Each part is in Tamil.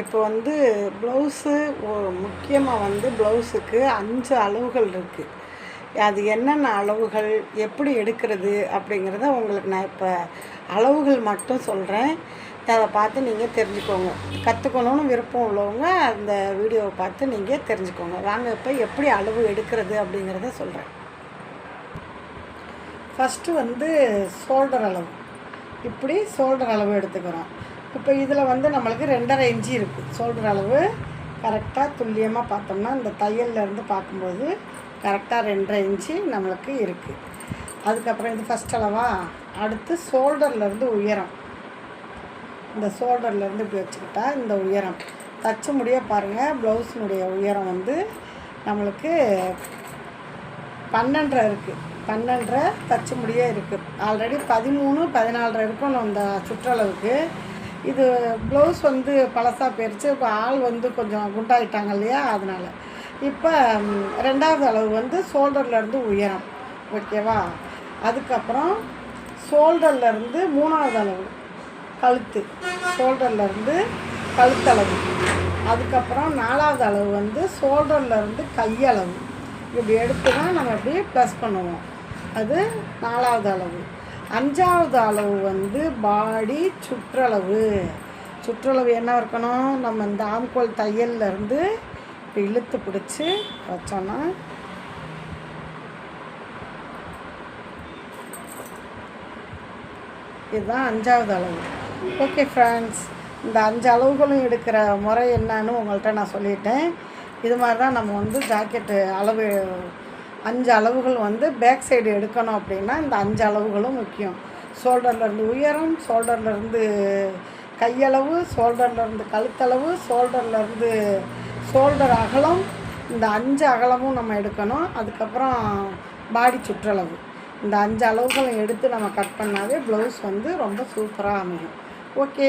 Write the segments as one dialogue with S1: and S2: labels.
S1: இப்போ வந்து ப்ளவுஸு முக்கியமாக வந்து ப்ளவுஸுக்கு 5 அளவுகள் இருக்குது. அது என்னென்ன அளவுகள், எப்படி எடுக்கிறது அப்படிங்கிறத உங்களுக்கு நான் இப்போ அளவுகள் மட்டும் சொல்கிறேன். அதை பார்த்து நீங்கள் தெரிஞ்சுக்கோங்க. கற்றுக்கணுன்னு விருப்பம் உள்ளவங்க அந்த வீடியோவை பார்த்து நீங்கள் தெரிஞ்சுக்கோங்க. வாங்க இப்போ எப்படி அளவு எடுக்கிறது அப்படிங்கிறத சொல்கிறேன். ஃபஸ்ட்டு வந்து ஷோல்டர் அளவு. இப்படி ஷோல்டர் அளவு எடுத்துக்கிறோம். இப்போ இதில் வந்து நம்மளுக்கு 2.5 இன்ச்சு இருக்குது. ஷோல்டர் அளவு கரெக்டாக துல்லியமாக பார்த்தோம்னா இந்த தையல்லேருந்து பார்க்கும்போது கரெக்டாக 2.5 இன்ச்சு நம்மளுக்கு இருக்குது. அதுக்கப்புறம் இது ஃபஸ்ட் அளவா. அடுத்து ஷோல்டர்லேருந்து உயரம். இந்த ஷோல்டர்லேருந்து இப்படி வச்சுக்கிட்டா இந்த உயரம் தச்சு முடிய பாருங்கள். ப்ளவுஸினுடைய உயரம் வந்து நம்மளுக்கு 12.5 இருக்குது. 12.5 தச்சு முடிய இருக்குது. ஆல்ரெடி 13, 14 இருக்கணும் இந்த சுற்றளவுக்கு. இது ப்ளவுஸ் வந்து பழசாக போயிடுச்சு. இப்போ ஆள் வந்து கொஞ்சம் குண்டாயிட்டாங்க இல்லையா, அதனால் இப்போ 2வது அளவு வந்து ஷோல்டர்லேருந்து உயரம். ஓகேவா? அதுக்கப்புறம் ஷோல்டர்லேருந்து 3வது அளவு கழுத்து. ஷோல்டர்லேருந்து கழுத்தளவு. அதுக்கப்புறம் 4வது அளவு வந்து ஷோல்டர்லேருந்து கையளவு. இப்படி எடுத்து தான் நம்ம இப்படி ப்ளஸ் பண்ணுவோம். அது 4வது அளவு. 5வது அளவு வந்து பாடி சுற்றளவு. சுற்றளவு என்ன இருக்கணும்? நம்ம இந்த ஆம்கோல் தையல்லேருந்து இப்போ இழுத்து பிடிச்சி வச்சோன்னா இதுதான் 5வது அளவு. ஓகே ஃப்ரெண்ட்ஸ், இந்த 5 அளவுகளும் எடுக்கிற முறை என்னன்னு உங்கள்கிட்ட நான் சொல்லிட்டேன். இது மாதிரி தான் நம்ம வந்து ஜாக்கெட்டு அளவு 5 அளவுகள் வந்து பேக் சைடு எடுக்கணும். அப்படின்னா இந்த 5 அளவுகளும் முக்கியம். ஷோல்டர்லேருந்து உயரம், ஷோல்டர்லேருந்து கையளவு, ஷோல்டர்லேருந்து கழுத்தளவு, ஷோல்டர்லேருந்து ஷோல்டர் அகலம். இந்த 5 அகலமும் நம்ம எடுக்கணும். அதுக்கப்புறம் பாடி சுற்றளவு. இந்த 5 அளவுகளும் எடுத்து நம்ம கட் பண்ணாவே ப்ளவுஸ் வந்து ரொம்ப சூப்பராக அமையும். ஓகே,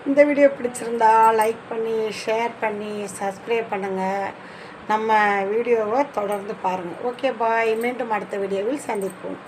S1: இந்த வீடியோ பிடிச்சிருந்தா லைக் பண்ணி, ஷேர் பண்ணி, சப்ஸ்கிரைப் பண்ணுங்கள். நம்ம வீடியோவை தொடர்ந்து பாருங்கள். Okay bye. மீண்டும் அடுத்த வீடியோவில் சந்திப்போம்.